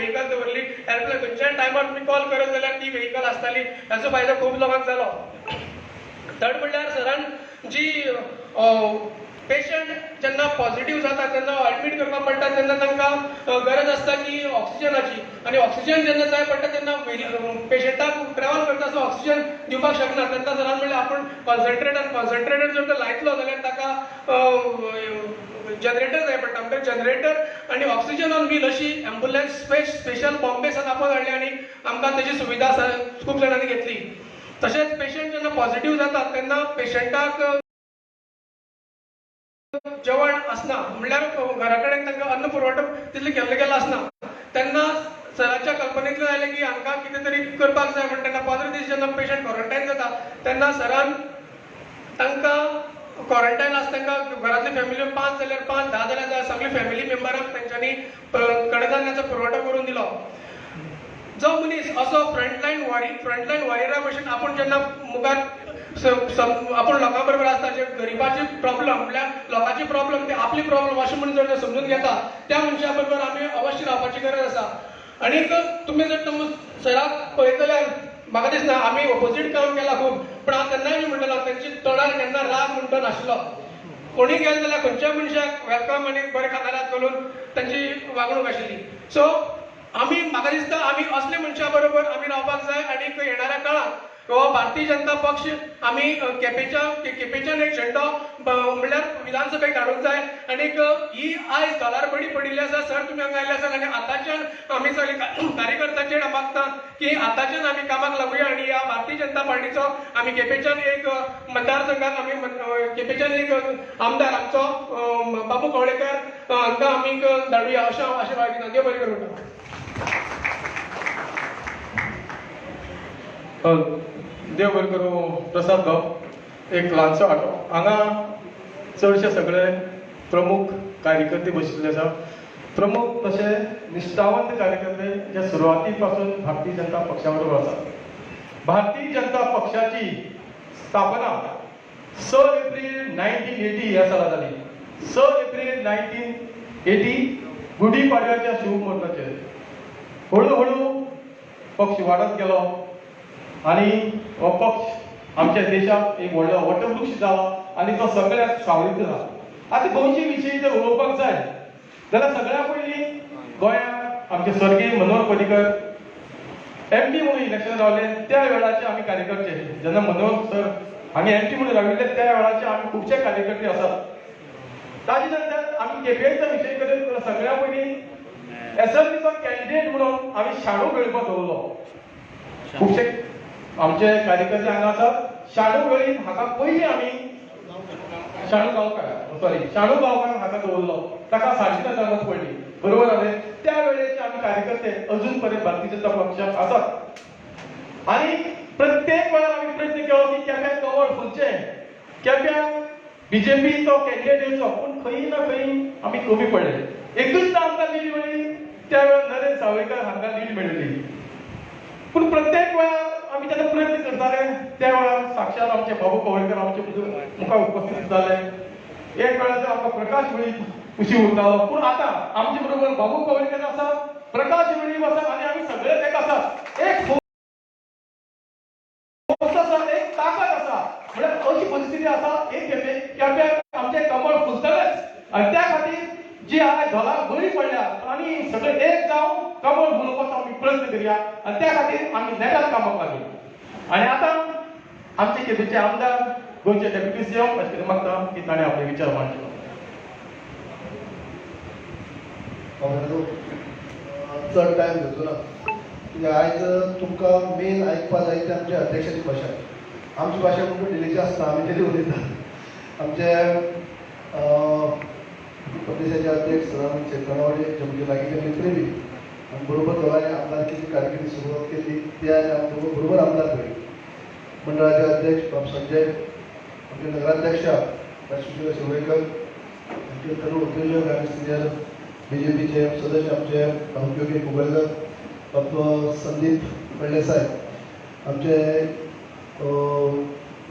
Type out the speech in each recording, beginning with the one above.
Vehicle दवरली, helpline खंयच्याय टायमार तुमी कॉल करत जाल्यार ती व्हेकल आसताली. हाचो फायदो खूब लोकांक जालो. थर्ड म्हणल्यार सरान जी पेशंट जेन्ना पॉझिटिव्ह जाता तेन्ना एडमीट करपाक पडटा तेन्ना तांकां गरज आसता की ऑक्सिजनाची, आनी ऑक्सिजन जेन्ना जाय पडटा तेन्ना पेशंटाक ट्रॅव्हल करता आसतना ऑक्सिजन दिवपाक शकना. तेन्ना सरान म्हणलें आपण कॉन्सन्ट्रेटर जर तर लायतलो जाल्यार ताका जनरेटर जाय पडटा. म्हणजे जनरेटर आनी ऑक्सिजन ऑन व्हील अशी ॲम्ब्युलन्स स्पेशल बॉम्बे सावन आपण हाडली आनी आमकां तेजी सुविधा खूब जाणांनी घेतली. तशेंच पेशंट जेन्ना पॉझिटिव्ह जातात तेन्ना पेशंटाक जेवण आसना, म्हणल्यार घरा कडेन तांकां अन्न पुरवठो तितले केल्लो आसना. तेन्ना सराच्या कल्पनेंतल्यान आयलें की हांकां कितें तरी करपाक जाय म्हणटा. तेन्ना 15 दीस जेन्ना पेशंट क्वॉरंटायन जाता तेन्ना सरान तांकां क्वॉरंटायन आसा तांकां घरांतली फॅमिली 5 जाल्यार 5, 10 जाल्यार सगळे फॅमिली मेंबरांक तेंच्यांनी कडधान्याचो पुरवठो करून दिलो. जो मनीस असो फ्रंटलायन वॉरियरा भशेन आपण जेन्ना मुखार आपण लोकां बरोबर आसता, जे गरिबाचे प्रॉब्लेम म्हणल्यार लोकांची प्रॉब्लेम ते आपली प्रॉब्लेम अशें म्हणून जर समजून घेता त्या मनशा बरोबर आमी अवश्य रावपाची गरज आसा. आनी तुमी जर सराक पळयत जाल्यार म्हाका दिसना आमी ऑपोजीट काम केलां खूब, पूण हांव तेन्नाय म्हणटलो तेंची तोंडार केन्ना राग म्हणटो नाशिल्लो. कोणी गेले जाल्यार खंयच्याय मनशाक वेलकम आनी बरे खानाऱ्यात घालून तांची वागणूक आशिल्ली. सो म्हाका दिसता आमी असले मनशा बरोबर आमी रावपाक जाय. आनी येणाऱ्या काळात हो भारतीय जनता पक्ष आमी केपेच्यान एक झेंडो म्हणल्यार विधानसभेक हाडूंक जाय. आनीक ही आयज दोलारबडी पडिल्ली आसा. सर तुमी हांगा आयिल्ले आसात आनी आतांच्यान आमी सगळे कार्यकर्त्यांचेर मागता की आतांच्यान आमी कामाक लागुया आनी ह्या भारतीय जनता पार्टीचो आमी केपेच्यान एक मतदारसंघात आमी केपेच्यान एक आमदार आमचो बाबू कवळेकर हांकां आमी धाडुया अशें हांव आशिर्वाद दिता. देव बरें करूं. देव बरें करूं. प्रसाद भाव एक ल्हानसो आटो हांगा चडशे सगळे प्रमुख कार्यकर्ते बशिल्ले आसा. प्रमुख तशे निश्ठावंत कार्यकर्ते जे सुरवाती पासून भारतीय जनता पक्षा बरोबर आसात. भारतीय जनता पक्षाची स्थापना 6 एप्रिल 1980 ह्या साला जाली. 6 एप्रिल 1980 गुढीपाडव्याच्या शुभमुहूर्ताचेर हळू पक्ष वाडत गेलो आनी हो पक्ष आमच्या देशात एक व्हडलो वटवृक्ष जाला आनी तो सगळ्याक सावळीत जाला. आतां गोंयचे विशयी जर उलोवपाक जाय जाल्यार सगळ्या पयलीं गोंयांत आमचे स्वर्गीय मनोहर पर्रीकर एमपी म्हणून इलेक्शन रावले. त्या वेळाचे आमी कार्यकर्ते जेन्ना मनोहर सर हांणी एमपी म्हणून राविल्ले त्या वेळाचे आमी खुबशे कार्यकर्ते आसात. ताजे नंतर आमी केपेंचा विशय करीत जाल्यार सगळ्या पयलीं एसएलसीचो कॅन्डिडेट म्हणून आमी शाडू खेळपाक दवरलो. खुबशे आमचे कार्यकर्ते हांगा आसात. शाडू खेळीत हाका पयलीं आमी शाडू गांवकार हाका दवरलो. ताका 60,000 पडली. बरोबर जालें. त्या वेळेचे आमी कार्यकर्ते अजून पर्यंत भारतीय जनता पक्षाक आसात. आनी प्रत्येक वेळार आमी प्रयत्न केलो की केप्याक कमळ फुलचें, केप्याक बीजेपीचो कॅन्डिडेट येवचो, पूण खंय ना खंय आमी कमी पडले. एकूच आमकां लीड मेळ्ळी, त्या वेळार नरेंद्र सावयकार हांकां लीड मेळिल्ली. पूण प्रत्येक वेळार आमी जेन्ना प्रयत्न करताले त्या वेळार साक्षात आमचे बाबू कवळेकर आमचे मुखार उपस्थित जाले. एक वेळार आमकां प्रकाश वेळीप उशी उरतालो. पूण आतां आमचे बरोबर बाबू कवळेकर आसा, प्रकाश वेळीप आसा आनी आमी सगळेच एक आसात. एक एक ताकद आसा. म्हळ्यार अशी परिस्थिती आसा एक केप्याक आमचे कमळ फुलतलेच आनी त्या खातीर जी आयज धोलाक बरी पडल्या आनी सगळे एक जावन कमळ फुलोवपाचो आमी प्रयत्न करया आनी त्या खातीर आमी नेटात कामाक लागया. आनी आतां आमचे केपेचे आमदार गोंयचे डेप्युटी सीएम अशें मागता की ताणें आपले विचार मांडचे. चड टायम घेवचो ना कित्याक आयज तुमकां मेन आयकपा जाय ती आमच्या अध्यक्षाची भाशा. आमची भाशा खूब डिलेची आसता, आमी तरी उलयतात. आमचे प्रदेशाचे अध्यक्ष सदानंद शेतकरवाडी जमचे लागींचे मित्र बी आनी बरोबर दोगांनी आमदारकीची कारकिर्दी सुरवात केली. ते आनी आमी बरोबर आमदार केली. मंडळाचे अध्यक्ष बाब संजय, आमचे नगराध्यक्ष सुशील शिवयकर, आमचे तरुण उद्योजक आनी सिनियर बीजेपीचे सदस्य आमचे नवयोगी कुबळकर, बाब संदीप फळदेसाय, आमचे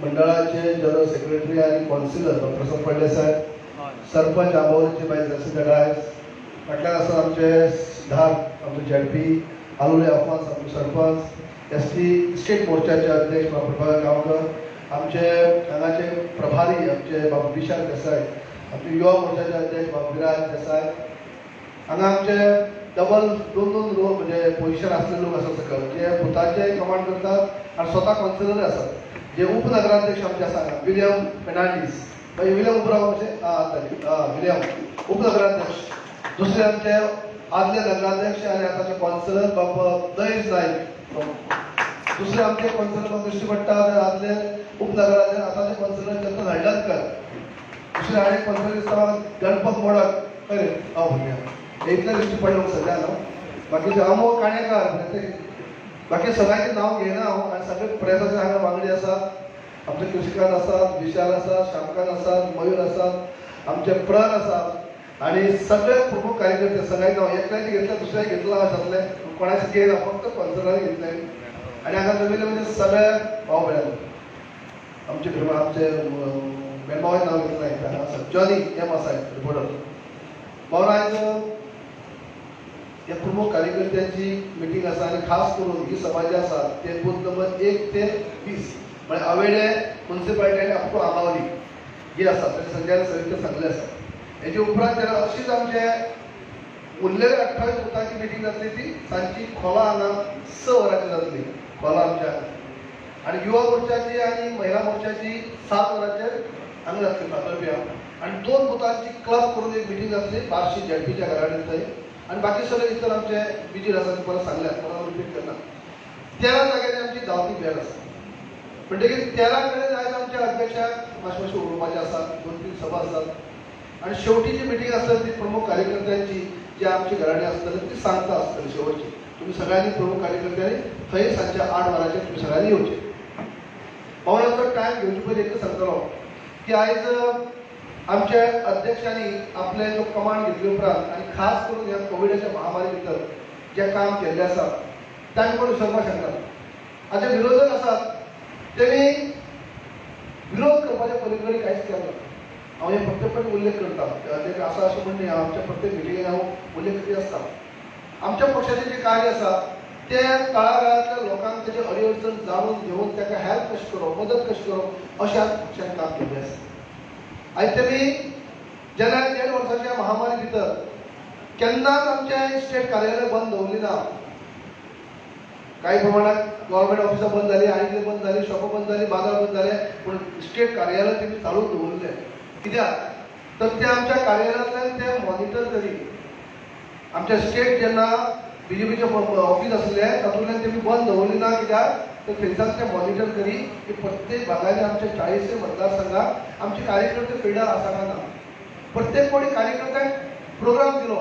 मंडळाचे जनरल सेक्रेटरी आनी कौन्सिलर प्रसाद फळदेसाय, सरपंच आंबोलीचे बाय जयसिंह गायस, फाटल्यान आसा आमचे धार आमचे झेडपी, आलोले अफास आमचे सरपंच, एसटी स्टेट मोर्चाचे अध्यक्ष प्रभाकर गांवकर, आमचे हांगाचे प्रभारी आमचे बाबू विशाल देसाई, आमचे युवा मोर्चाचे अध्यक्ष बाबू विराज देसाई, हांगा आमचे डबल दोन रो म्हणजे पोझिशन असलेले लोक आसात सकल जे बुथाचे कमांड करतात आणि स्वतः काउन्सिलर आसात जे उपनगराध्यक्ष आमचे आसा विलियम फेर्नांडीस विलियम उपराव अशें विलियम उपनगराध्यक्ष, दुसरे आमचे आदले नगराध्यक्ष आणि आताचे काउन्सिलर बाबा दयेश नाईक, दुसरे आमचे काउन्सिलर बाबा दृश्टी पडटा आदले उपनगराध्यक्ष आताचे काउन्सिलर चंदन हळदणकर, दुसरे आनी काउन्सिलर दिसता गणपत मोडक भुरग्या इतले दृश्टी पडले सगळ्यांना. बाकीचे अमोल काणेकार बाकी सगळ्यांचे नाव घेना हांव आनी सगळे प्रेसाचे हांगा वांगडी आसात. आमचे कृषिकांत आसात, विशाल आसात, श्यामकांत आसात, मयूर आसात, आमचे प्रर आसात आणि सगळे प्रमुख कार्यकर्ते सगळ्यांनी नाव एकल्याचे घेतले दुसऱ्या घेतला अशातले कोणाचे घेयना फक्त काउन्सिलरांनी घेतले आणि हांगा जमिल्ले म्हणजे सगळे भाव भयण आमचे मेलमावाचे नाव घेतलें हांगा जॉनी एम आसा रिपोर्टर भावना आयज ह्या प्रमुख कार्यकर्त्यांची मिटींग आसा आणि खास करून ही सभा जी आसा ते बूथ नंबर 1 ते 20 म्हणजे आवेडे म्युन्सिपालिटी आणि अपटू आंबावली ही आसा ताचे संजय सविस्तर सांगले आसा. हेजे उपरांत जेन्ना अशीच आमचे उरलेले 28 बुथांची मिटींग जातली ती सांजची खोला हांगा 6 वरांचेर जातली खोला आमच्या आणि युवा मोर्चाची आणि महिला मोर्चाची 7 वरांचेर हांगा जातली फातर्प्या आणि 2 बुथांची क्लब करून एक मिटींग जातली बार्शी झेडपीच्या घराडेन थंय आणि बाकी सगळे इतर आमचे बिजी आसा ते परत सांगल्यात परत रिपीट करना. 13 जाग्यांनी आमची धांवती भेट आसा म्हणटकीर 13 कडेन आयज आमच्या अध्यक्षाक मातशें उलोवपाचें आसा 2-3 सभा आसात आणि शेवटी जी मिटींग आसतली ती प्रमुख कार्यकर्त्यांची जी आमची घराणे आसतली ती सांगता आसतली शेवटची. तुम्ही सगळ्यांनी प्रमुख कार्यकर्त्यांनी थंय सांजच्या 8 वरांचेर तुम्ही सगळ्यांनी येवचे. पावण्याचो टायम घेवचे पयलीं एकच सांगतलो की आयज आमच्या अध्यक्षांनी आपले जो कमांड घेतले उपरांत आणि खास करून ह्या कोविडाच्या महामारी भितर जे काम केल्लें आसा तांकां कोण विसरपाक शकना. आतां विरोधक आसात तेणी विरोध करपाच्या पलीकडे कांयच केलें ना. हांव हे प्रत्येकपण उल्लेख करता ते असं अशें म्हणणे आमच्या प्रत्येक मिटिंगेन हांव उल्लेख करीत आसता. आमच्या पक्षाचें जे कार्य आसा ते तळागाळांतल्या लोकांक तेजे अडीअडचण जाणून घेवन ताका हेल्प कशी करप मदत कशी करप अशें आज पक्षान काम केल्लें आसा. आयज तेमी जेन्ना 1.5 वर्साच्या महामारी भितर केन्नाच आमचे स्टेट कार्यालय बंद दवरली ना. काही प्रमाणात गव्हर्मेंट ऑफिसां बंद जाली, आनी बंद जाली, शॉपां बंद जाली, बाजार बंद जाले, पूण स्टेट कार्यालय तेमी चालू दवरले. कित्याक तर ते आमच्या कार्यालयांतल्यान ते मॉनिटर करी आमच्या स्टेट जेन्ना बीजेपीचे ऑफिस आसले तातूंतल्यान तेमी बंद दवरली ना. कित्याक तर थंयच्यान ते मॉनिटर करी की प्रत्येक भागांनी आमच्या 40 मतदारसंघात आमचे कार्यकर्ते फिल्डार आसा काय ना. प्रत्येक कोणी कार्यकर्त्यांक प्रोग्राम दिलो,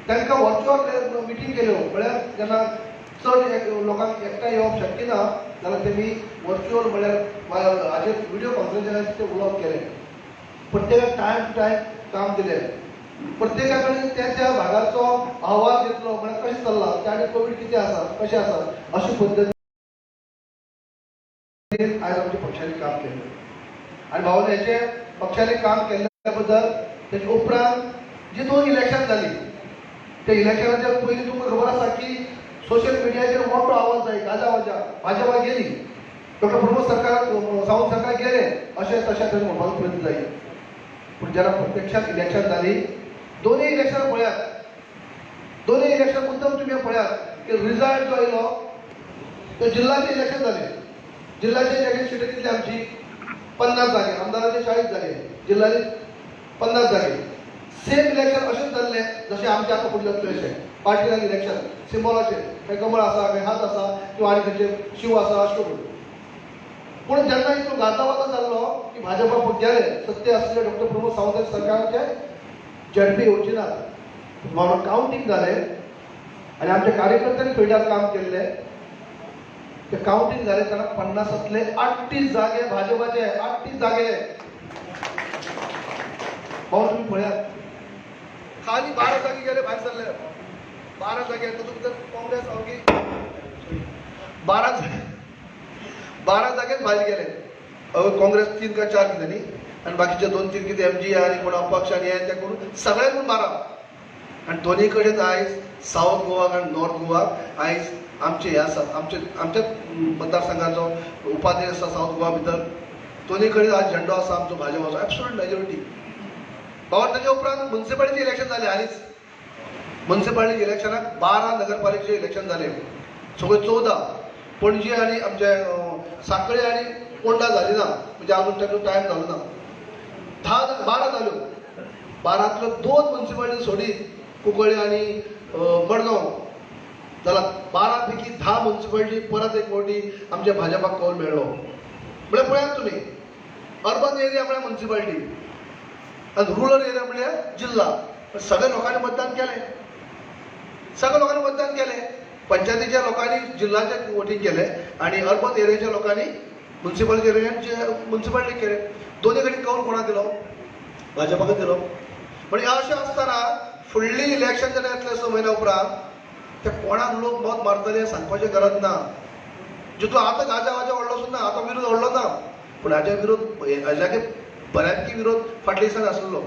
तांकां व्हर्च्युअल मिटींग केल्यो म्हळ्यार जेन्ना चड लोकांक एकठांय येवप शक्य ना जाल्यार तेमी व्हर्च्युअल म्हळ्यार हाजेर व्हिडिओ कॉन्फरन्साचेर ते उलोवप केलें. प्रत्येकाक टायम टू टायम काम दिलें. प्रत्येका कडेन त्या भागाचो अहवाल घेतलो म्हळ्यार कशें चल्ला त्या आनी कोवीड कितें आसा कशें आसा अशे पद्दतीन आयज आमच्या पक्षांनी काम केलें. आनी भावनेचे पक्षांनी काम केल्ल्या बद्दल तेजे उपरांत जी 2 इलेक्शन जाली त्या इलेक्शनाच्या पयलीं तुमकां खबर आसा की सोशल मिडियाचेर मोठो आवाज जाय गाजावाजा भाजपा गेली डॉक्टर प्रमोद सावंत सरकार गेले अशें तशें तरी म्हणपाचो प्रयत्न जाय. पूण जेन्ना प्रत्यक्षात इलेक्शन जाली दोनूय इलेक्शन पळयात दोनूय इलेक्शन मुद्दम तुमी पळयात की रिजल्ट जो आयलो तो जिल्ल्याचे इलेक्शन जालें. जिल्ल्याचे जागे सीट कितली आमची 50 जागे, आमदाराचे 40 जागे, जिल्ल्याचे 50 जागे. सेम इलेक्शन अशेंच जाल्लें जशें आमचे आतां फुडले तशें पार्टीलान इलेक्शन सिंबॉलाचेर खंय कमळ आसा खंय हात आसा किंवा आनी खंयचे शिव आसा अशें करून. पूण जेन्ना इतलो गाजावाजा जाल्लो की भाजपा गेले सत्य आसलेले डॉक्टर प्रमोद सावंत सरकाराचे झेडपी येवची ना म्हणून कावंटींग जालें आनी आमच्या कार्यकर्त्यांनी फिल्डार काम केल्लें. ते काउंटिंग झाले तेन्ना 50तले 38 जागे भाजपाचे 38 जागे भाऊ तुम्ही पळयात. खाली 12 जागे गेले भायर सरले 12 जागे तातूंत भितर काँग्रेस अवघी 12 जागेच भायर गेले. काँग्रेस 3 का 4 कितें न्ही आणि बाकीचे 2-3 कितें MG आणि कोण अपक्ष आणि हे ते करून सगळ्यांनी 12 आनी दोनी कडेन आयज सावथ गोवा आनी नॉर्थ गोवा आयज आमचे हे आसात आमच्या मतदारसंघाचो उपाध्यक्ष आसा सावथ गोवा भितर दोनी कडेन आज झेंडो आसा आमचो भाजपाचो एब्सोल्यूट मेजॉरिटी. बाबा ताजे उपरांत म्युनिसिपालिटी इलेक्शन जालें हालींच. म्युनिसिपालिटी इलेक्शनाक 12 नगरपालिकेचे इलेक्शन जालें. सगळे 14 पणजी आनी आमचे सांखळे आनी पोंडा जाली ना म्हणजे अजून ताका टायम जालो ना. 12 जाल्यो. 12तल्यो 2 म्युनिसिपालिटी सोडीत कुंकळ्ळे आनी मडगांव जाल्यार 12 पैकी 10 म्युनिसिपालिटी परत एक फावटी आमच्या भाजपाक कौल मेळ्ळो. म्हळ्यार पळयात तुमी अर्बन एरिया म्हळ्यार म्युनिसिपालिटी आनी रुरल एरिया म्हळ्यार जिल्हा सगळ्या लोकांनी मतदान केलें. सगळ्या लोकांनी मतदान केलें. पंचायतीच्या लोकांनी जिल्ह्याच्या वोटींग केलें आनी अर्बन एरियाच्या लोकांनी म्युनिसिपालिटी एरियाचे म्युनिसिपालिटी केलें. दोनी कडेन कौल कोणाक दिलो? भाजपाक दिलो. म्हणजे अशें आसतना फुडली इलेक्शन जालें येतलें 6 म्हयन्या उपरांत ते कोणाक लोक मत मारतले हें सांगपाचें गरज ना. जितून आतां गाजा व्हडलो सुद्दां आतां विरोध व्हडलो ना पूण हाज्या विरोध हाज्याक बऱ्यापैकी विरोध फाटल्या दिसांनी आसलेलो.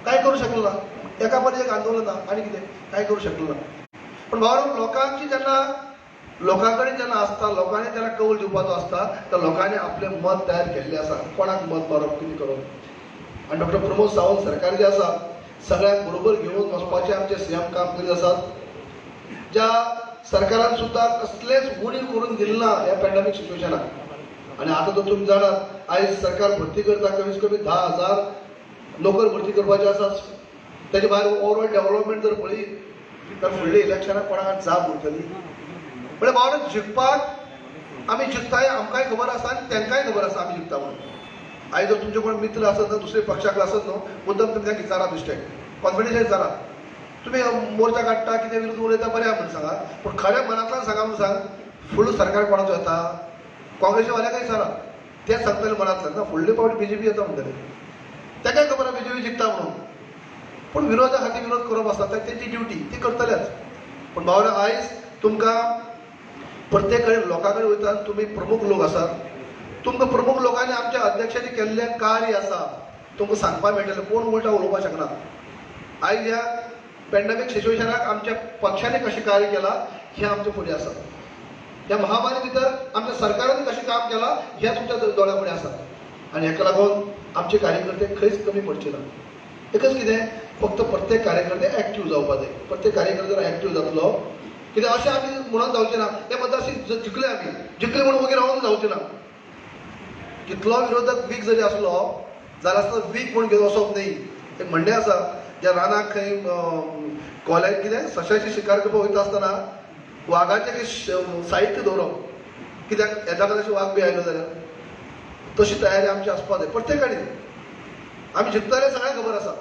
काय करूं शकलो ना. एका परस एक आंदोलन आनी कितें काय करूं शकलो ना. पण भाव लोकांची जेन्ना लोकां कडेन जेन्ना आसता लोकांनी जेन्ना कौल दिवपाचो आसता त्या लोकांनी आपलें मत तयार केल्लें आसा कोणाक मत मारप कितें करप. आनी डॉक्टर प्रमोद सावंत सरकार जे आसा सगळ्यांक बरोबर घेवन वचपाचें आमचे सीएम काम करीत आसात. ज्या सरकारान सुद्दां कसलेंच उणीव करून दिलें ना ह्या पॅन्डेमीक सिच्युएशनाक. आनी आतां तर तुमी जाणात आयज सरकार भरती करता कमीत कमी 10,000 नोकर भरती करपाचे आसात. तेजे भायर ओवरऑल डेव्हलपमेंट जर पळयत तर फुडल्या इलेक्शनाक कोणाक जाप उरतली. म्हणजे भावना जिखपाक आमी जिखताय आमकांय खबर आसा आनी तांकांय खबर आसा आमी जिखता म्हणून. आयज जर तुमचे कोण मित्र आसत ना दुसरे पक्षाक आसत न्हू मुद्दम तुमी तांकां विचारा बेश्टे कॉन्फिडन्स विचारा. तुमी मोर्चा काडटा कितें विरोध उलयता बरें म्हणून सांगा पूण खऱ्या मनांतल्यान सांगा म्हणून सांग फुडलो सरकार कोणाचो येता. काँग्रेसी वाल्याकय विचारा तेच सांगतले मनांतल्यान ना फुडले फावटी बीजेपी येता म्हणटले. ताकाय खबर आहा बीजेपी जिखता म्हणून. पूण विरोधा खातीर विरोध करप आसता तेंची ड्युटी ती करतलेच. पूण भावना आयज तुमकां प्रत्येक कडेन लोकां कडेन वयता तुमी प्रमुख लोक आसात. तुमकां प्रमुख लोकांनी आमच्या अध्यक्षांनी केल्लें कार्य आसा तुमकां सांगपाक मेळटलें कोण उलटा उलोवपाक शकना. आयज ह्या पॅन्डेमीक सिच्युएशनाक आमच्या पक्षांनी कशें कार्य केलां हें आमच्या फुडें आसा. ह्या महामारी भितर आमच्या सरकारान कशें काम केलां हें तुमच्या दोळ्या फुडें आसा. आनी हेका लागून आमचे कार्यकर्ते खंयच कमी पडचे ना. एकच कितें फक्त प्रत्येक कार्यकर्ते एक्टीव जावपाक जाय. प्रत्येक कार्यकर्ते जर एक्टीव जातलो कित्याक अशें आमी म्हणून जावचें ना हे मतदारसंघ जिखले आमी जिखले म्हणून वगैरे रावून जावचें ना. कितलो विरोधक वीक जरी आसलो जाल्यार वीक म्हणून घेवन वचप न्ही. एक म्हणणें आसा ज्या रानाक खंय कोल्याक कितें सशाची शिकार करपाक वयता आसतना वाघाचें साहित्य दवरप कित्याक हेच्या खातीर वाघ बी आयलो जाल्यार तशी तयारी आमची आसपाक जाय प्रत्येक कडेन. आमी जिखतले सगळ्यांक खबर आसा.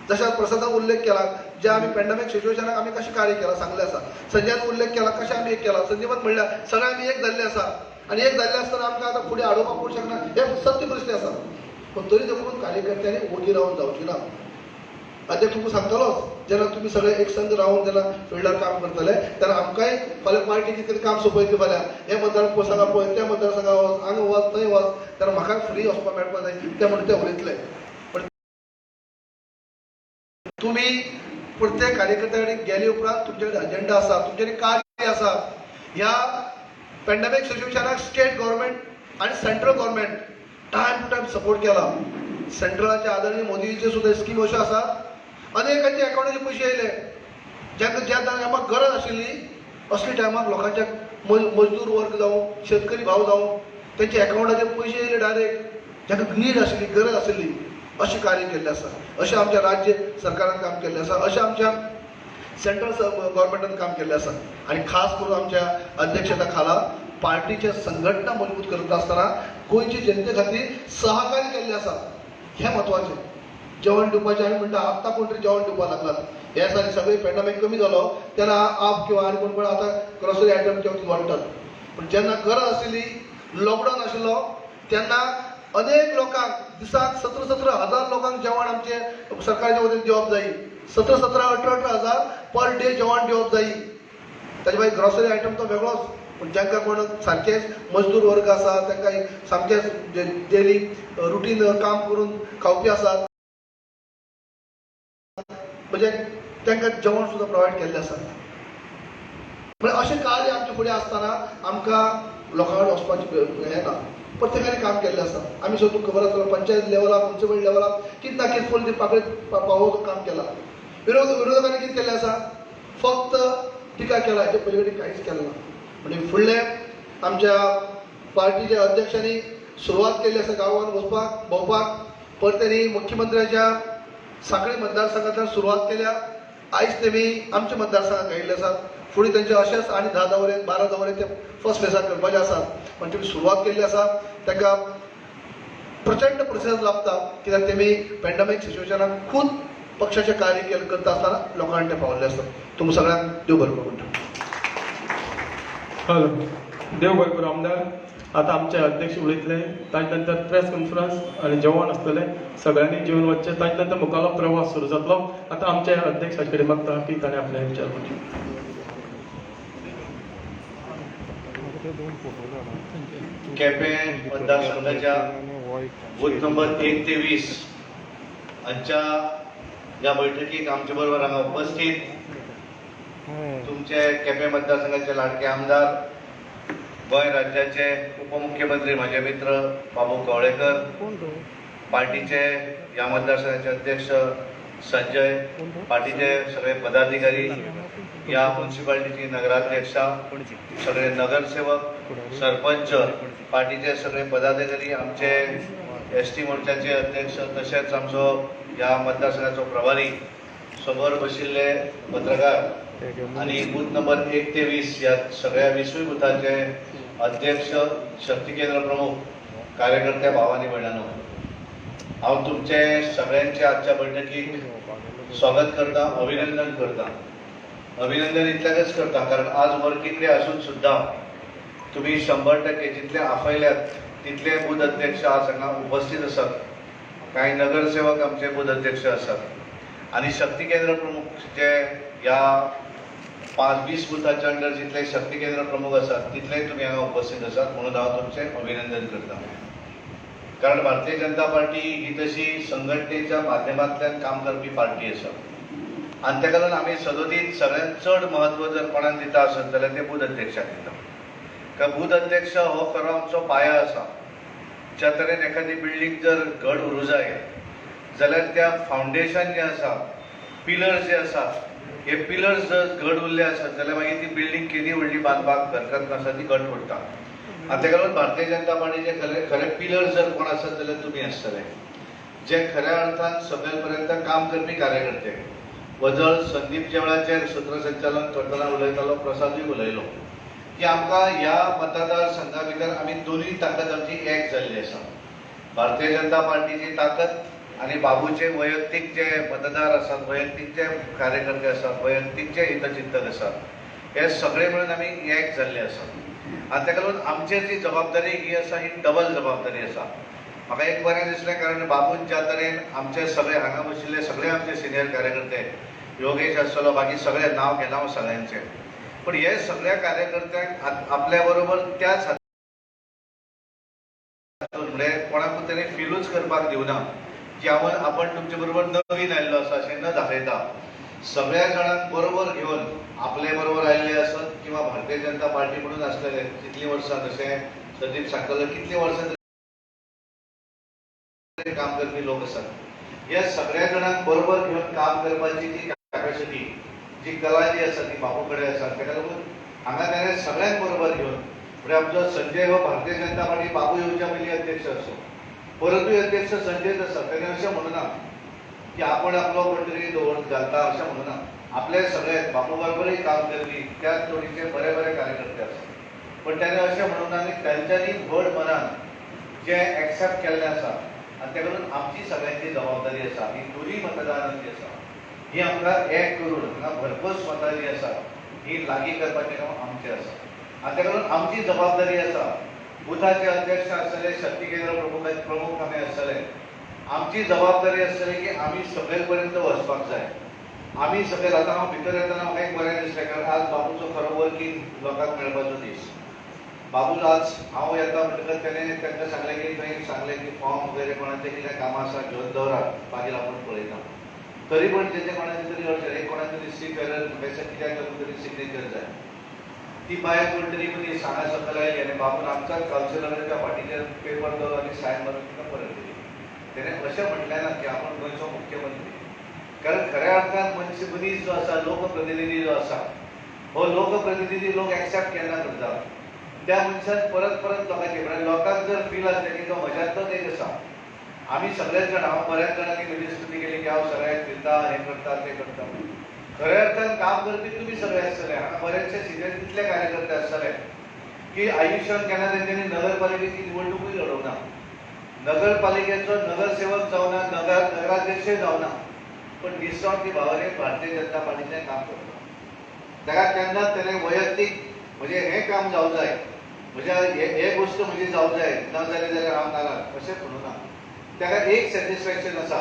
जशा प्रसादान उल्लेख केला जे आमी पॅन्डेमीक सिच्युएशनाक आमी कशें कार्य केलां सांगलें आसा. संजयान उल्लेख केला कशें आमी एक केला. संजीवन म्हणल्यार सगळे आमी एक जाल्ले आसा आनी एक जाल्ले आसतना आमकां आतां फुडें आडोवपाक पडूंक शकना हें सत्य परिस्थिती आसा. पूण तरी देखून कार्यकर्त्यांनी ओगी रावन जावची ना. अध्यक्ष तुमकां सांगतलोच जेन्ना तुमी सगळे एक संघ रावन जेन्ना फिल्डार काम करतले तेन्ना आमकांय फाल्यां पार्टी कितें काम सोंपयतली फाल्यां हे मतदारसंघा पळय त्या मतदारसंघा वच हांगा वच थंय वच तेन्ना म्हाका फ्री वचपाक मेळपाक जाय ते म्हणून ते उलयतले. तुमी प्रत्येक कार्यकर्त्या कडेन गेले उपरांत तुमचे कडेन अजेंडा आसा तुमचे कडेन कार्य आसा. ह्या पॅन्डेमीक सिच्युएशनाक स्टेट गव्हर्मेंट आनी central government time to time support केला. सेंट्रलाचे आदरणीय मोदीचे सुद्दां स्कीम अश्यो आसात अनेकांच्या अकाउंटाचे पयशे येयले ज्यांकां ज्या टायमाक गरज आशिल्ली असल्या टायमाक लोकांच्या मजदूर वर्ग जावं शेतकरी भाव जावं तेंच्या अकाउंटाचेर पयशे येयले डायरेक्ट ज्यांकां नीड आशिल्ली गरज आशिल्ली अशें कार्य केल्लें आसा. अशें आमच्या राज्य सरकारान काम केल्लें आसा. अशें आमच्या सेंट्रल गव्हर्मेंटान काम केल्लें आसा. आनी खास करून आमच्या अध्यक्षता खाला पार्टीच्या संघटना मजबूत करता आसतना गोंयचे जनते खातीर सहकार्य केल्लें आसा. हें म्हत्वाचें. जेवण दिवपाचें आमी म्हणटा आत्तां कोण तरी जेवण दिवपाक लागलात. हे दिसांनी सगळे पॅन्डेमीक कमी जालो तेन्ना आप किंवा आनी कोण आतां ग्रोसरी आयटम किंवा वाडटात. पूण जेन्ना गरज आशिल्ली लॉकडावन आशिल्लो तेन्ना अनेक लोकांक दिसाक 17,000 लोकांक जेवण आमचे सरकारच्या वतीन दिवप जायी. 17,000-18,000 पर डे जेवण दिवप जायी. ताचे भायर ग्रोसरी आयटम तो वेगळोच. पूण जांकां कोण सारकेच मजदूर वर्ग आसा तांकां सामकेच डेली रुटीन काम करून खावपी आसात म्हणजे तांकां जेवण सुद्दां प्रोवायड केल्लें आसा. म्हणजे अशें कार्य आमचे फुडें आसतना आमकां लोकां कडेन वचपाचें हें ना. प्रत्येकाने काम केल्लें आसा. आमी सो तुमकां खबर आसा पंचायत लेवलार म्युनिसिपल लेवलार कितें ना कितें फूल ती पाकळी पावोवपाचो काम केलां. विरोधकांनी कितें केल्लें आसा फक्त टिका केला हेचे पलीकडे कांयच केलें ना. म्हणजे फुडले आमच्या पार्टीच्या अध्यक्षांनी सुरवात केल्ली आसा गांवांत वचपाक भोंवपाक. परतेनी मुख्यमंत्र्याच्या सांखळी मतदारसंघांतल्यान सुरवात केल्या. आयज तेमी आमच्या मतदारसंघात आयिल्ले आसात. फुडें तांचे अशेंच आनी 10 दवरे 12 दवरे ते फर्स्ट फेजाक करपाचे आसात. पण तेमी सुरवात केल्ली आसा. तांकां प्रचंड प्रतिसाद लाभता कित्याक तेमी पॅन्डेमीक सिच्युएशनाक खूब पक्षाचें कार्य करता आसतना लोकांक ते पावल्ले आसतात. तुमकां सगळ्यांक देव बरें करूं म्हणटा. हॅलो, देव बरें करूं आमदार. आता आमचे अध्यक्ष उलयतले, ताजे नंतर प्रेस कॉन्फरन्स आणि जेवण आसतलें. सगळ्यांनी जेवन वचचें. ताजे नंतर मुखाल्लो प्रवास सुरू जातलो. आता आमचे अध्यक्षाचे कडेन मागता की ताणें आपले विचार मांडचे. केपें मतदारसंघाच्या बूथ नंबर 1 ते 20 हांच्या ह्या बैठकीक आमचे बरोबर हांगा उपस्थित तुमचे केपें मतदारसंघाचे लाडके आमदार, गोंय राज्याचे उपमुख्यमंत्री माझे मित्र बाबू कवळेकर, पार्टीचे ह्या मतदारसंघाचे अध्यक्ष संजय, पार्टीचे सगळे पदाधिकारी, या म्युन्सिपालिटीची नगराध्यक्षा, सगळे नगरसेवक, सरपंच, पार्टीचे सगळे पदाधिकारी, आमचे एसटी मोर्चाचे अध्यक्ष, तशेंच आमचो ह्या मतदारसंघाचो प्रभारी, समोर बशिल्ले पत्रकार आणि बूथ नंबर 1 ते 20 या सगळ्या 20 बुथाचे अध्यक्ष, शक्ती केंद्र प्रमुख, कार्यकर्ते, भावांनी भयणांनो, हांव तुमचे सगळ्यांचे आजच्या बैठकीक स्वागत करता, अभिनंदन करता. अभिनंदन इतल्याकच करता कारण आज वर्किंग डे असून सुद्धा तुम्ही 100% जितले आपयल्यात तितले बूथ अध्यक्ष आज हांगा उपस्थित आसात. काही नगरसेवक आमचे बूथ अध्यक्ष आसात आणि शक्ती केंद्र प्रमुख जे ह्या 5-20 बुथाच्या अंडर जितले शक्ती केंद्र प्रमुख आसात तितले तुम्ही हांगा उपस्थित आसात म्हणून हांव तुमचे अभिनंदन करता. कारण भारतीय जनता पार्टी ही तशी संघटनेच्या माध्यमांतल्यान काम करपी पार्टी आसा आणि त्या कारण आमी सदोदीत सगळ्यांत चड म्हत्व जर कोणाक दिता आसत जाल्यार ते बूथ अध्यक्षाक दिता. कारण बूथ अध्यक्ष हो खरो आमचो पाया आसा. ज्या तरेन एखादी बिल्डींग जर घड उरूं जाय जाल्यार त्या फावंडेशन जे आसा, पिलर्स जे आसात, हे पिलर्स जर घड उरले आसत जाल्यार मागीर ती बिल्डींग केदी व्हडली बांदपाक हरकत नासा, ती घट उरता. आणि त्या कारण भारतीय जनता पार्टीचे खरे पिलर्स जर कोण आसत जाल्यार तुमी आसतले, जे खऱ्या अर्थान सकयल काम करपी कार्यकर्ते. वजळ संदीप ज्या वेळाचेर सूत्रसंचालन करतना उलयतालो, प्रसादूय उलयलो की आमकां ह्या मतदारसंघा भितर आमी दोनूय ताकद आमची एक जाल्ली आसा. भारतीय जनता पार्टीची ताकद आणि बाबूचे वैयक्तीक जे मतदार आसात, वैयक्तीक जे कार्यकर्ते आसात, वैयक्तीक जे हितचिंतक आसात, हे सगळे मिळून आमी एक जाल्ले आसात. आणि त्या लागून आमचेर जी जबाबदारी ही आसा ही डबल जबाबदारी आसा. म्हाका एक बरें दिसलें कारण बाबून ज्या तरेन आमचे सगळे हांगा बशिल्ले सगळे आमचे सिनियर कार्यकर्ते, योगेश आसतलो, बाकी सगळे नांव घेना हांव सगळ्यांचे, पण हे सगळ्या कार्यकर्त्यांक आपल्या बरोबर त्याच म्हणजे कोणाकूय तरी फिलूच करपाक दिवना की आपण तुमचे बरोबर नवीन आयल्लो आसा अशें न दाखयता. सगळ्या जाणांक बरोबर घेवन आपले बरोबर आयिल्ले आसत किंवा भारतीय जनता पार्टी म्हणून आसलेले कितलीं वर्सां, जशें संदीप सांगतालो कितलीं वर्सां काम करपी लोक आसात, हे सगळ्या जाणांक बरोबर घेवन काम करपाची जी कॅपॅसिटी, जी कला जी आसा ती बाबू कडेन आसा. ताका लागून हांगा ताणें सगळ्यांक बरोबर घेवन म्हणजे आमचो संजय हो भारतीय जनता पार्टी बाबू येवच्या पयलीं अध्यक्ष आसो, परतूय अध्यक्ष संजयच आसा. ताणें अशें म्हणूना की आपण आपलो कोण तरी दवर घालता अशें म्हणूना. आपले सगळे बाबू बरोबरय काम करपी त्याच जोडीचे बरे बरे कार्यकर्ते आसात. पण ताणें अशें म्हणून आनी तांच्यांनी व्हड मनान जे एक्सेप्ट केल्लें आसा आणि त्या लागून आमची सगळ्यांची जबाबदारी आसा ही दोनूय मतदारांची आसा, ही आमकां एक करून हांगा भरपूर मतां जी आसा ही लागीं करपाचें काम आमचें आसा. आणि त्या लागून आमची जबाबदारी आसा. बुथाचे अध्यक्ष आसतले, शक्ती केंद्र प्रमुख आमी आसतले, आमची जबाबदारी आसतली की आमी सकयल पर्यंत वचपाक जाय. आमी सकयल आतां हांव भितर येतना म्हाका एक बरें दिसलें कारण आज बाबूचो खरो वर्किंग लोकांक मेळपाचो दीस. बाबू आज हांव येता म्हणटकच ताणें तांकां सांगलें की थंय सांगलें की फॉर्म वगैरे कोणाचें कितें कामां आसा घेवन दवरात, मागीर आपूण पळयता. तरी पण त्याचे कोणाची तरी अडचण एक कोणाची तरी सिग्नेचर पैसा कित्याक तरी सिग्नेचर जाय ती बाय कोण तरी मनी सांगा सकल आयली आनी बापून आमच्याच कावन्सिलराच्या फाटीचेर पेपर दवर आनी सायन मारून तिका परत दिली तेणे अशें म्हटलें ना की आपण गोंयचो मुख्यमंत्री कारण खऱ्या अर्थान मनीस जो आसा लोकप्रतिनिधी जो आसा हो लोकप्रतिनिधी लोक एक्सेप्ट केन्ना करता त्या मनशान परत परत लोकांचे म्हणजे लोकांक जर फील आसलें की तो म्हज्यातलोच एक आसा आमी सगळेच जाण हांव बऱ्याच जाणांनी म्हजी स्तुती केली की हांव सगळ्याक फिरता हें करता तें करता खऱ्या अर्थान काम करपी तुमी सगळे आसतले हांगा बरेचशे सिनियर तितले कार्यकर्ते आसतले की आयुश्यान केन्ना तेंच्यांनी नगरपालिकेची निवडणूकूय लडोवना नगरपालिकेचो नगरसेवक जावना नगराध्यक्ष जावना पण दिसोन ती भावने भारतीय जनता पार्टीचें काम करता ताका केन्नाच तेणें वैयक्तीक म्हणजे हें काम जावं जाय म्हज्या हे गोश्ट म्हजी जावं जाय ना जाली जाल्यार हांव नाराज अशें म्हणूं ना ताका एक सॅटिस्फॅक्शन आसा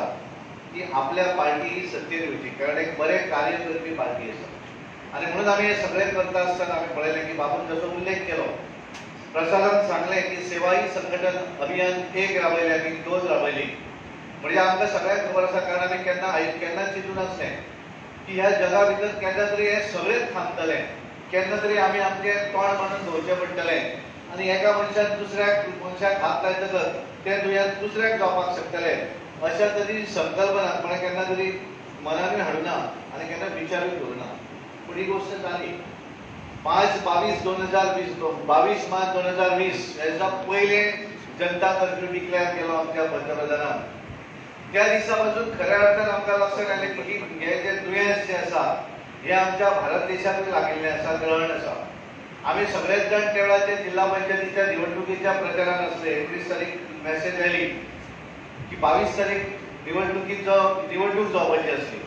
की आपल्या पार्टी ही सत्तेर येवची कारण एक बरें कार्य करपी पार्टी आसा आनी म्हणून आमी हे सगळें करता आसतना आमी पळयलें की बाबून जसो उल्लेख केलो प्रसादान सांगलें की सेवा ही संघटन अभियान एक राबयलें आनी दोन राबयली म्हणजे आमकां सगळ्यांक खबर आसा कारण आमी केन्ना चिंतून नासलें की ह्या जगा भितर केन्ना तरी हे सगळेंच थांबतलें केन्ना तरी आमी आमचें तोंड मांडून दवरचें पडटलें आनी एका मनशान दुसऱ्याक मनशाक हात लायतकच तें दुयेंस दुसऱ्याक जावपाक शकतलें अशा तरी संकल्पना कोणें केन्ना तरी मनानूय हाडूना आनी केन्ना विचारूय करूना पूण ही गोश्ट जाली 22 मार्च 2020 हेच्या पयलें जनता कर्फ्यू डिक्लेअर केलो आमच्या पंतप्रधानान त्या दिसा पासून खऱ्या अर्थान आमकां लक्षात आयलें की हे जे दुयेंस जें आसा हें आमच्या भारत देशाकूय लागिल्लें आसा ग्रहण आसा आमी सगळेच जाण त्या वेळाचेर जिल्हा पंचायतीच्या निवडणुकीच्या प्रचारान आसले 21 तारीख मॅसेज आयली की 22 तारीख निवडणूक जावपाची आसली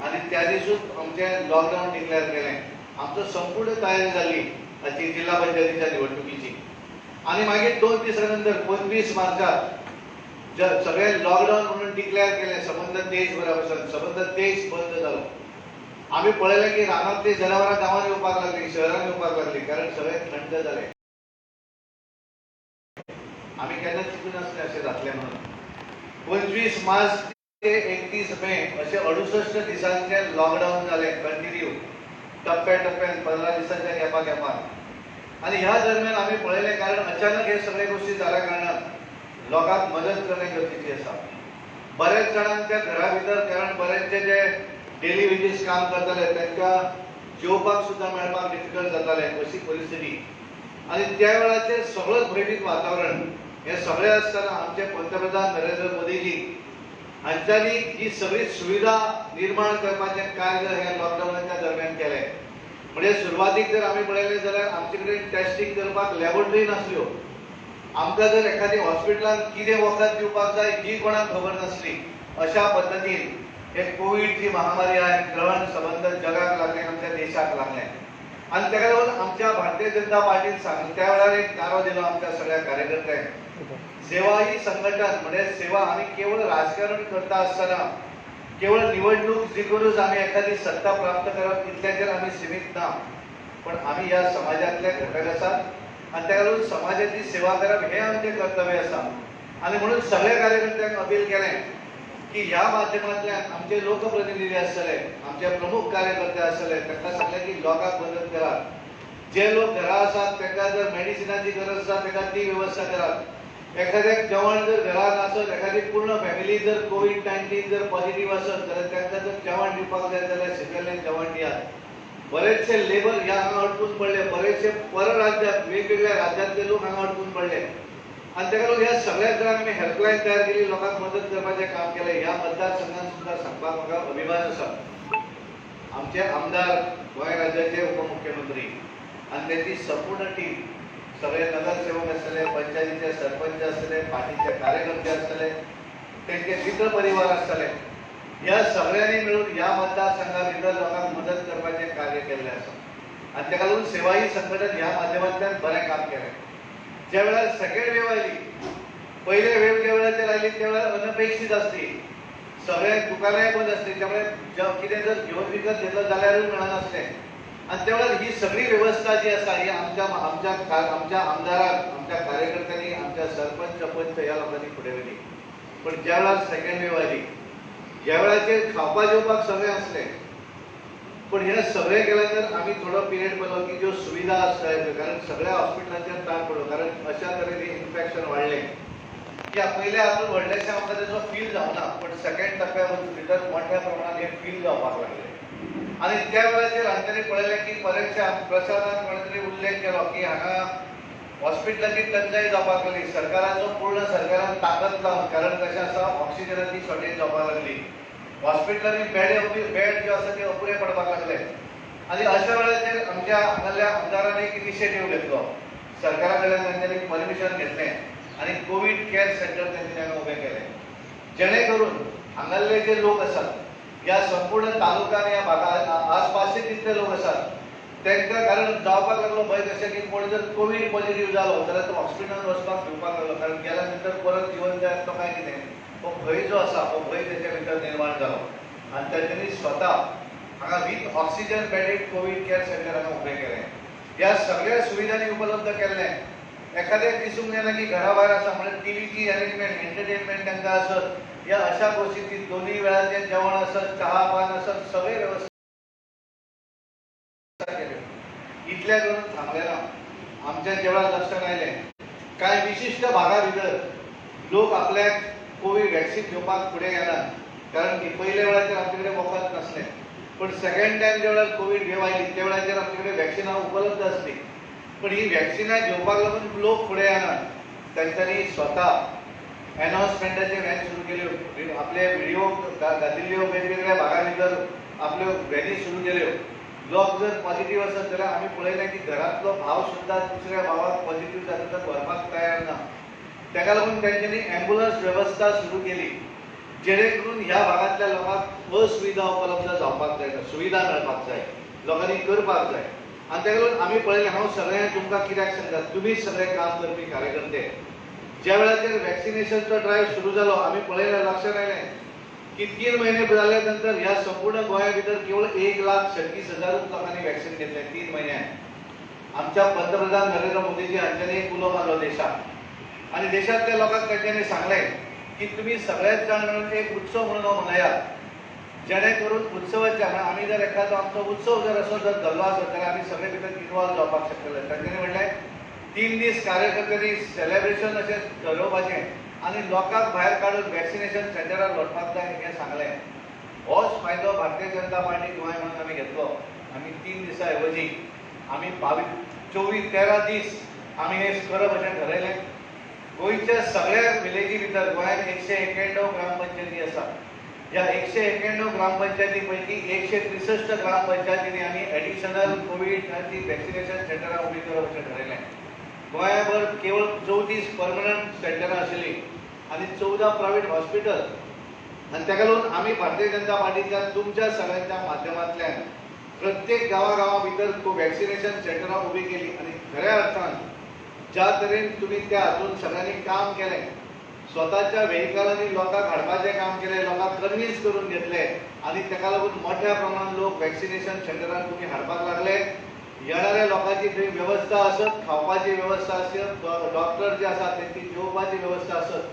आनी त्या दिसूच आमचें लॉकडावन डिक्लेअर केलें आमचो संपूर्ण तयारी जाली हाची जिल्हा पंचायतीच्या निवडणुकीची आनी मागीर 2 दिसां नंतर 25 मार्चाक सगळे लॉकडावन म्हणून डिक्लेअर केलें संबंध देशभरापासून संबंध देश बंद जालो आमी पळयलें की रानांतली जनावरां गांवांत येवपाक लागली शहरांत येवपाक लागली कारण सगळे थंड जाले आमी केन्ना चिंतून नासलें अशें जातलें म्हणून 25 मार्च ते 31 मे अशें 68 दिसांचे लॉकडावन जालें कंटिन्यू टप्प्यान 15 दिसांच्या गॅपान आनी ह्या दरम्यान आमी पळयलें कारण अचानक हे सगळे गोश्टी जाल्या कारणान लोकांक मदत करणे गरजेची आसा बरेच जाणांच्या घरा भितर कारण बरेचशे जे डेली वेजीस काम करताले तांकां जेवपाक सुद्दां मेळपाक डिफिकल्ट जातालें अशी परिस्थिती आनी त्या वेळाचेर सगळोच भयणीक वातावरण हे सगळे आसतना आमचे पंतप्रधान नरेंद्र मोदीजी हांच्यांनी ही सगळी सुविधा निर्माण करपाचें कार्य हे लॉकडावनाच्या दरम्यान केलें म्हणजे सुरवातीक जर आमी पळयलें जाल्यार आमचे कडेन टेस्टिंग करपाक लॅबोरेटरी नासल्यो आमकां जर एखादी हॉस्पिटलांत कितें वखद दिवपाक जाय ही कोणाक खबर नासली अशा पद्दतीन हे कोविड जी महामारी आहे ग्रहण संबंध जगाक लागलें आमच्या देशाक लागलें आनी ताका लागून आमच्या भारतीय जनता पार्टीन सांग त्या वेळार एक नारो दिलो आमच्या सगळ्या कार्यकर्त्यांक सेवा ही संघटन म्हणजे सेवा आमी केवळ राजकारण करता आसतना केवळ निवडणूक जिखूनच आमी एखादी सत्ता प्राप्त करप इतल्याचेर आमी सीमीत ना पण आमी ह्या समाजातले घटक आसात आनी ताका लागून समाजाची सेवा करप हें आमचें कर्तव्य आसा आनी म्हणून सगळ्या कार्यकर्त्यांक अपील केलें की ह्या माध्यमांतल्यान आमचे लोकप्रतिनिधी आसतले आमचे प्रमुख कार्यकर्ते आसतले तांकां सांगलें की लोकांक मदत करात जे लोक घरा आसात तांकां जर मेडिसिनाची गरज आसा तांकां ती वेवस्था करात एखाद्याक जेवण जर घरान आसत एखादी पूर्ण फॅमिली जर कोविड-19 जर पॉझिटिव्ह आसत जाल्यार तांकां जर जेवण दिवपाक जाय जाल्यार शिकयल्लें जेवण दियात बरेचशे लेबर ह्या हांगा अडकून पडले बरेचशे परराज्यांत वेगवेगळ्या राज्यांतले लोक हांगा अडकून पडले आनी ताका लागून ह्या सगळ्याच जाणांक आमी हेल्पलायन तयार केली लोकांक मदत करपाचें काम केलें ह्या मतदारसंघात सुद्दां सांगपाक म्हाका अभिमान आसा आमचे आमदार गोंय राज्याचे उपमुख्यमंत्री आनी ताची संपूर्ण टीम सगळे नगरसेवक आसतले पंचायतीचे सरपंच आसतले पार्टीचे कार्यकर्ते आसतले तांचे मित्र परिवार आसतले ह्या सगळ्यांनी मिळून ह्या मतदारसंघा भितर लोकांक मदत करपाचें कार्य केल्लें आसा आनी ताका लागून सेवा ही संघटन ह्या माध्यमांतल्यान बरें काम केलें ज्या वेळार सेकंड वेव आयली पयले वेव ज्या वेळाचेर आयली त्या वेळार अनपेक्षीत आसली सगळे दुकानांय बंद आसली त्यामुळे कितें जर घेवन विकत घेतलं जाल्यारूय मेळनासलें आनी त्या वेळार ही सगळी वेवस्था जी आसा ही आमच्या आमदाराक आमच्या कार्यकर्त्यांनी आमच्या सरपंच पंच ह्या लोकांनी फुडें व्हेली पण ज्या वेळार सेकंड वेव आयली ह्या वेळाचेर खावपा जेवपाक सगळें असलें, पण हे सगळें केलें तर आमी थोडो पिरियड पयलो की ज्यो सुविधा आसता कारण सगळ्या हॉस्पिटलांचेर ताण पडलो, कारण अशा तरेन इन्फेक्शन वाडलें की पयले हातून व्हडलेशें आमकां तेजो फील जावना, पण सेकंड टप्प्या भितर मोठ्या प्रमाणात हे फील जावपाक लागलें। आनी त्या वेळाचेर हांवें पळयलें की बरेचशे प्रसादान कोणे तरी उल्लेख केलो की हांगा हॉस्पिटलाची टंचाई जावपाक लागली, सरकाराचो पूर्ण सरकारान ताकद लावन, कारण कशें आसा ऑक्सिजनाची शॉर्टेज जावपाक लागली, हॉस्पिटलांनी बेड जे आसा ते अपुरे पडपाक लागले। आनी अशा वेळाचेर आमच्या हांगाल्या आमदारान एक इनिशिएटीव घेतलो, सरकारा कडल्यान तांच्यांनी परमिशन घेतलें आनी कोविड केअर सेंटर त्यांनी हांगा उबें केलें, जेणे करून हांगाले जे लोक आसात, ह्या संपूर्ण तालुक्यान ह्या भागात आसपासचे जितले लोक आसात तांकां, कारण जावपाक लागलो भंय कशें की कोण जर कोविड पॉझिटिव्ह जालो जाल्यार तो हॉस्पिटलांत वचपाक भिवपाक लागलो, कारण गेल्या नंतर परत जिवन जाय तो काय कितें, हो भंय जो आसा हो भंय तेच्या भितर निर्माण जालो आनी तांच्यांनी स्वता हांगा with oxygen bedded Covid care centre हांगा उबें केलें। ह्या सगळ्या सुविधांनी उपलब्ध केल्लें, एखाद्याक दिसूंक येना की घरा भायर आसा म्हणल्यार टीव्हीची अरेंजमेंट, एंटरटेनमेंट तांकां आसत, ह्या अशा परिस्थितीत दोनूय वेळाचें जेवण आसत, चहा पान आसत, सगळे वेवस्था इतल्या करून थांबलें ना। आमच्या जेवळा लक्षात आयलें कांय विशिश्ट भागा भितर लोक आपल्याक कोविड वॅक्सीन घेवपाक फुडें गेनात, कारण की पयल्या वेळाचेर आमचे कडेन वखद नासलें, पण सेकंड टायम जे वेळार कोविड वेव आयली त्या वेळाचेर आमचे कडेन वॅक्सिनां उपलब्ध आसली, पण ही वॅक्सिनां घेवपाक लागून लोक फुडें येनात। तांच्यांनी स्वता अनाउन्समेंटाचे व्हॅन सुरू केल्यो, आपले व्हिडिओ घातिल्ल्यो, वेगवेगळ्या भागां भितर आपल्यो व्हॅनी सुरू केल्यो। लोक जर पॉझिटिव्ह आसत जाल्यार आमी पळयलें की घरांतलो भाव सुद्दां दुसऱ्या भावाक पॉझिटिव्ह जाता तर व्हरपाक तयार ना, ताका लागून तांच्यांनी अँब्युलन्स वेवस्था सुरू केली, जेणे करून ह्या भागांतल्या लोकांक असुविधा उपलब्ध जावपाक जाय, सुविधा मेळपाक जाय, लोकांनी करपाक जाय। आनी ताका लागून आमी पळयलें, हांव सगळ्यांक तुमकां कित्याक सांगता, तुमी सगळे काम करपी कार्यकर्ते, ज्या वेळाचेर वॅक्सिनेशनचो ड्रायव्ह सुरू जालो आमी पळयलें, लक्षात आयलें की 3 महिने जाले नंतर ह्या संपूर्ण गोंया भितर केवळ 1,36,000 लोकांनी वॅक्सिन घेतलें 3 म्हयन्यांत। आमच्या पंतप्रधान नरेंद्र मोदीजी हांच्यांनी एक उलो मारलो देशाक, आनी देशांतल्या लोकांक तांच्यांनी सांगलें की तुमी सगळेच जाण मेळून एक उत्सव म्हणून हो मनयात, जेणे करून उत्सवाच्या आमी जर एखादो आमचो उत्सव जर असो जर धरलो आसत जाल्यार आमी सगळे भितर इन्वॉल्व जावपाक शकतले। तांच्यांनी म्हणलें 3 दीस कार्यकर्त्यांनी सेलेब्रेशन अशें ठरोवपाचें आनी लोकांक भायर काडून वॅक्सिनेशन सेंटरार व्हरपाक जाय हें सांगलें। होच फायदो भारतीय जनता पार्टी गोंय म्हणून आमी घेतलो। आमी 3 दिसां ऐवजी आमी 24-13 दीस आमी हें करप अशें थारायलें। गोंयच्या सगळ्या विलेजी भितर गोंयांत 191 ग्रामपंचायती आसा, ह्या 191 ग्रामपंचायती पैकी 163 ग्रामपंचायतींनी आमी एडिशनल कोविडची वॅक्सिनेशन सेंटरां उबी करप अशें थारायलें। गोंयभर केवळ 34 परमनंट सेंटरां आशिल्लीं आनी 14 प्रायव्हेट हॉस्पिटल, आनी ताका लागून आमी भारतीय जनता पार्टीच्या तुमच्या सगळ्यांच्या माध्यमांतल्यान प्रत्येक गांवा भितर वॅक्सिनेशन सेंटरां उबी केली आनी खऱ्या अर्थान ज्या तरेन तुमी त्या हातून सगळ्यांनी काम केलें, स्वताच्या व्हेहिकलांनी लोकांक हाडपाचें काम केलें, लोकांक कन्विन्स करून घेतलें आनी ताका लागून मोठ्या प्रमाणात लोक वॅक्सिनेशन सेंटरान तुमी हाडपाक लागले। येणाऱ्या लोकांची थंय वेवस्था आसत, खावपाची वेवस्था आसत, डॉक्टर जे आसात त्यांची जेवपाची वेवस्था आसत,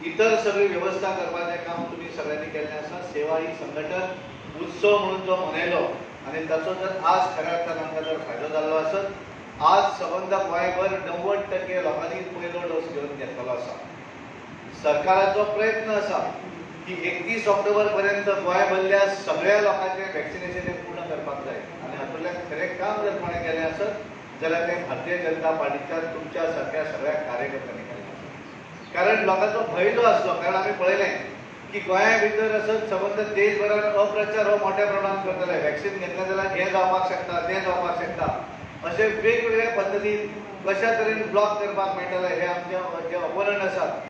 इतर सगळी वेवस्था करपाचें काम तुमी सगळ्यांनी केल्लें आसा। सेवा ही संघटन उत्सव म्हणून जो मनयलो आनी ताचो जर आज खऱ्या अर्थान आमकां जर फायदो जाल्लो आसत, आज सबंद गोंयभर 90% लोकांनी पयलो डोस घेवन घेतलेलो आसा। सरकाराचो प्रयत्न आसा की 31 ऑक्टोबर पर्यंत गोंयभरल्या सगळ्या लोकांचें वॅक्सिनेशन पूर्ण करपाक जाय आनी हातूंतल्यान खरें काम जर कोणें केलें आसत जाल्यार तें भारतीय जनता पार्टीच्या तुमच्या सारक्या सगळ्या कार्यकर्त्यांनी केलें आसा। कारण लोकांचो भंय जो आसलो, कारण आमी पळयलें की गोंया भितर आसत सबंद देशभरात अप्रचार हो मोठ्या प्रमाणात करतले, वॅक्सिन घेतलें जाल्यार हें जावपाक शकता, तें जावपाक शकता, अशे वेगवेगळ्या पद्दतीन कशा तरेन ब्लॉक करपाक मेळटलें हे आमचे जे अपोनंट आसात